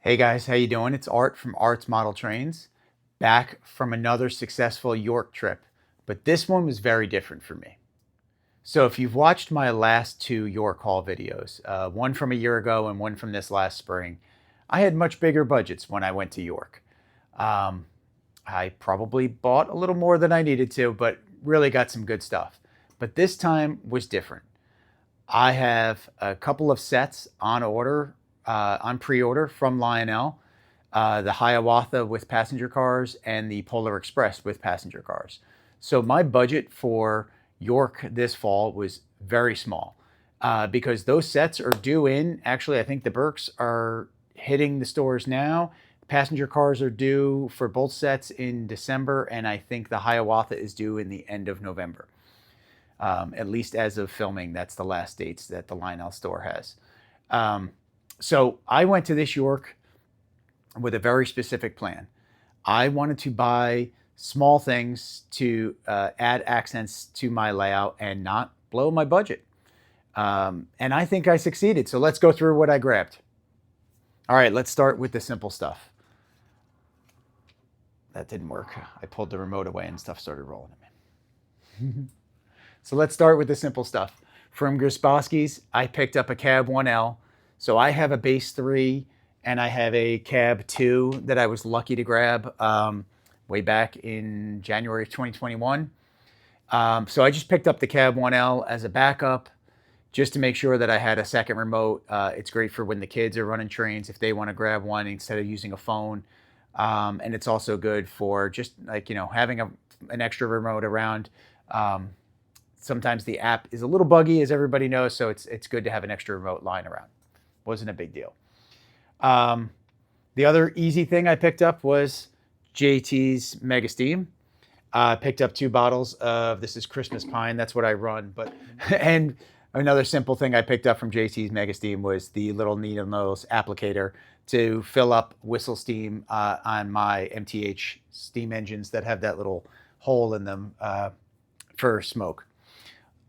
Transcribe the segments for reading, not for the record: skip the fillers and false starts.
Hey guys, how you doing? It's Art from Art's Model Trains, back from another successful York trip, but this one was very different for me. So if you've watched my last two York haul videos, one from a year ago and one from this last spring, I had much bigger budgets when I went to York. Um, I probably bought a little more than I needed to, but really got some good stuff. But this time was different. I have a couple of sets on order, on pre-order from Lionel, the Hiawatha with passenger cars and the Polar Express with passenger cars. So my budget for York this fall was very small because those sets are due in. Actually, I think the Berks are hitting the stores now. Passenger cars are due for both sets in December, and I think the Hiawatha is due in the end of November. At least as of filming, that's the last dates that the Lionel store has. Um, so I went to this York with a very specific plan. I wanted to buy small things to add accents to my layout and not blow my budget. And I think I succeeded. So let's go through what I grabbed. All right, let's start with the simple stuff. That didn't work. I pulled the remote away and stuff started rolling at me. So let's start with the simple stuff. From Grisbowski's, I picked up a Cab 1L. So I have a base 3 and I have a Cab 2 that I was lucky to grab way back in January of 2021. So I just picked up the Cab 1L as a backup just to make sure that I had a second remote. It's great for when the kids are running trains if they want to grab one instead of using a phone. And it's also good for just like, having an extra remote around. Sometimes the app is a little buggy, as everybody knows, so it's good to have an extra remote lying around. Wasn't a big deal. The other easy thing I picked up was JT's Mega Steam. Picked up 2 bottles of, this is Christmas Pine, that's what I run. But and another simple thing I picked up from JT's Mega Steam was the little needle nose applicator to fill up whistle steam on my MTH steam engines that have that little hole in them for smoke.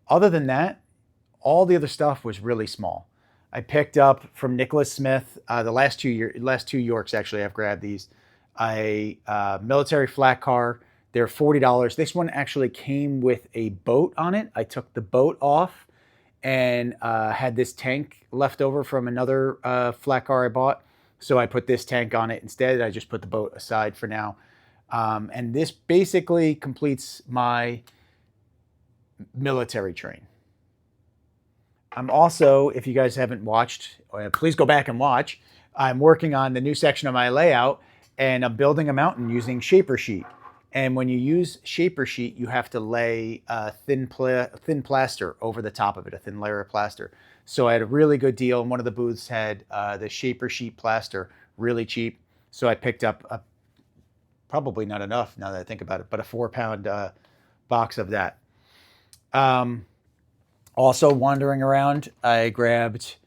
Other than that, all the other stuff was really small. I picked up from Nicholas Smith the last two Yorks actually. I've grabbed these a military flat car. They're $40. This one actually came with a boat on it. I took the boat off and had this tank left over from another flat car I bought. So I put this tank on it instead. I just put the boat aside for now. And this basically completes my military train. I'm also, if you guys haven't watched, please go back and watch. I'm working on the new section of my layout and I'm building a mountain using Shaper Sheet. And when you use Shaper Sheet, you have to lay a thin plaster over the top of it, a thin layer of plaster. So I had a really good deal. And one of the booths had the Shaper Sheet plaster, really cheap. So I picked up probably not enough now that I think about it, but a 4-pound box of that. Also wandering around, I grabbed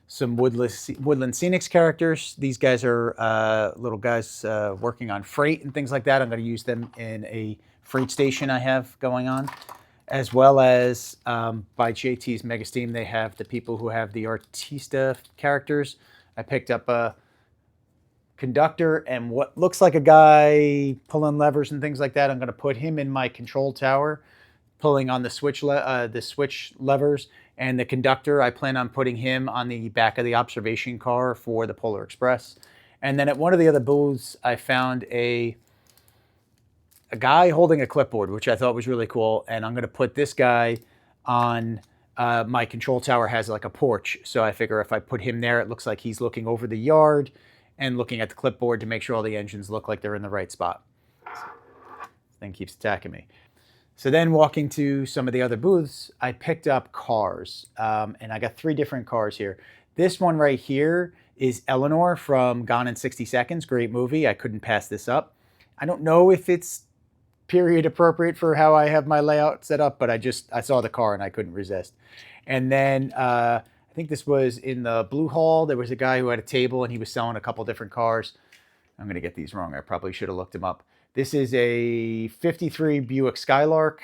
some Woodland Scenics characters. These guys are little guys working on freight and things like that. I'm going to use them in a freight station I have going on. As well as by JT's Mega Steam, they have the people who have the Artista characters. I picked up a conductor and what looks like a guy pulling levers and things like that. I'm going to put him in my control tower, pulling on the switch levers, and the conductor, I plan on putting him on the back of the observation car for the Polar Express. And then at one of the other booths, I found a guy holding a clipboard, which I thought was really cool. And I'm going to put this guy on my control tower has like a porch. So I figure if I put him there, it looks like he's looking over the yard and looking at the clipboard to make sure all the engines look like they're in the right spot. This thing keeps attacking me. So then walking to some of the other booths, I picked up cars. And I got 3 different cars here. This one right here is Eleanor from Gone in 60 Seconds. Great movie. I couldn't pass this up. I don't know if it's period appropriate for how I have my layout set up, but I saw the car and I couldn't resist. And then I think this was in the Blue Hall. There was a guy who had a table and he was selling a couple different cars. I'm going to get these wrong. I probably should have looked them up. This is a 53 Buick Skylark.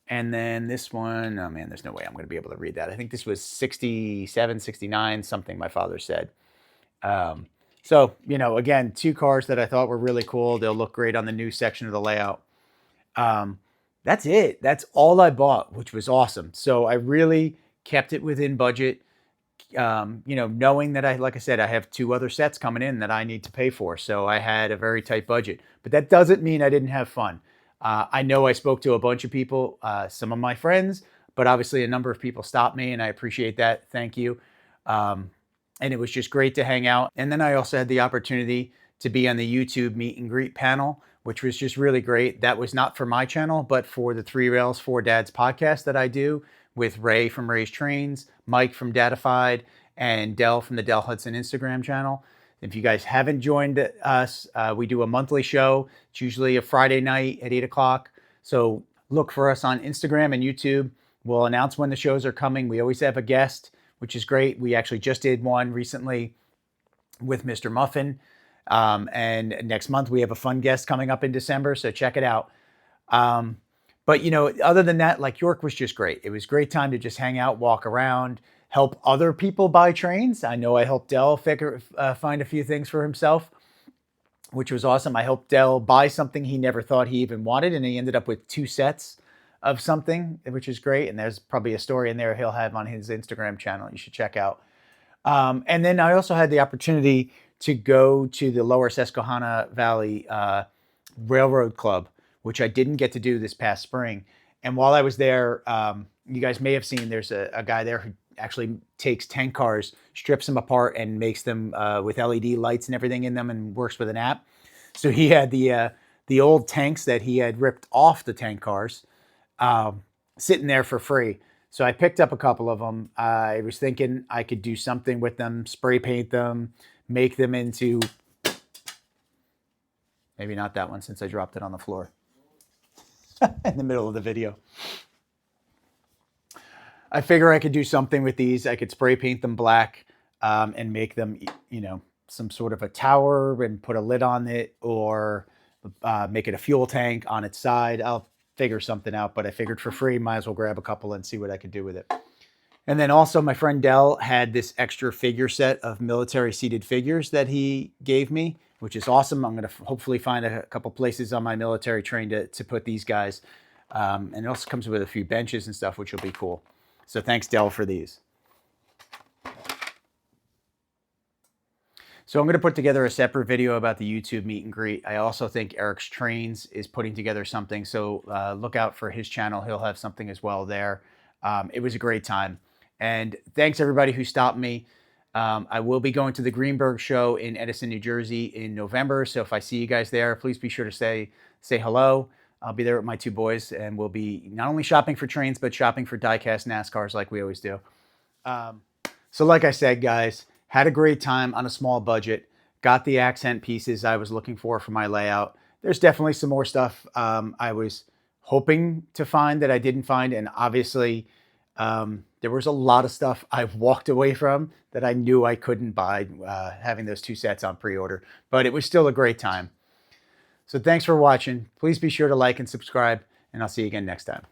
And then this one, oh man, there's no way I'm going to be able to read that. I think this was 67, 69, something my father said. So, you know, again, 2 cars that I thought were really cool. They'll look great on the new section of the layout. Um, that's it. That's all I bought, which was awesome. So I really kept it within budget. You know, knowing that like I said, I have 2 other sets coming in that I need to pay for. So I had a very tight budget, but that doesn't mean I didn't have fun. I know I spoke to a bunch of people, some of my friends, but obviously a number of people stopped me, and I appreciate that. Thank you. Um, and it was just great to hang out. And then I also had the opportunity to be on the YouTube meet and greet panel, which was just really great. That was not for my channel, but for the 3 Rails 4 Dads podcast that I do with Ray from Ray's Trainz, Mike from Datified, and Dell from the Dell Hudson Instagram channel. If you guys haven't joined us, we do a monthly show. It's usually a Friday night at 8 o'clock. So look for us on Instagram and YouTube. We'll announce when the shows are coming. We always have a guest, which is great. We actually just did one recently with Mr. Muffin. And next month we have a fun guest coming up in December, so check it out. But, you know, other than that, like, York was just great. It was a great time to just hang out, walk around, help other people buy trains. I know I helped Dell find a few things for himself, which was awesome. I helped Dell buy something he never thought he even wanted, and he ended up with 2 sets of something, which is great. And there's probably a story in there he'll have on his Instagram channel you should check out. And then I also had the opportunity to go to the Lower Susquehanna Valley Railroad Club, which I didn't get to do this past spring. And while I was there, you guys may have seen there's a guy there who actually takes tank cars, strips them apart, and makes them with LED lights and everything in them, and works with an app. So he had the old tanks that he had ripped off the tank cars sitting there for free. So I picked up a couple of them. I was thinking I could do something with them, spray paint them, make them into, maybe not that one since I dropped it on the floor in the middle of the video. I figure I could do something with these. I could spray paint them black and make them, you know, some sort of a tower and put a lid on it, or make it a fuel tank on its side. I'll figure something out, but I figured for free, might as well grab a couple and see what I could do with it. And then also my friend Dell had this extra figure set of military seated figures that he gave me, which is awesome. I'm going to hopefully find a couple places on my military train to put these guys. And it also comes with a few benches and stuff, which will be cool. So thanks, Dell, for these. So I'm going to put together a separate video about the YouTube meet and greet. I also think Eric's Trainz is putting together something. So look out for his channel. He'll have something as well there. It was a great time. And thanks everybody who stopped me. I will be going to the Greenberg show in Edison, New Jersey in November. So if I see you guys there, please be sure to say hello. I'll be there with my 2 boys, and we'll be not only shopping for trains, but shopping for die-cast NASCARs like we always do. So like I said, guys, had a great time on a small budget. Got the accent pieces I was looking for my layout. There's definitely some more stuff I was hoping to find that I didn't find. And obviously, there was a lot of stuff I walked away from that I knew I couldn't buy having those 2 sets on pre-order. But it was still a great time. So thanks for watching. Please be sure to like and subscribe, and I'll see you again next time.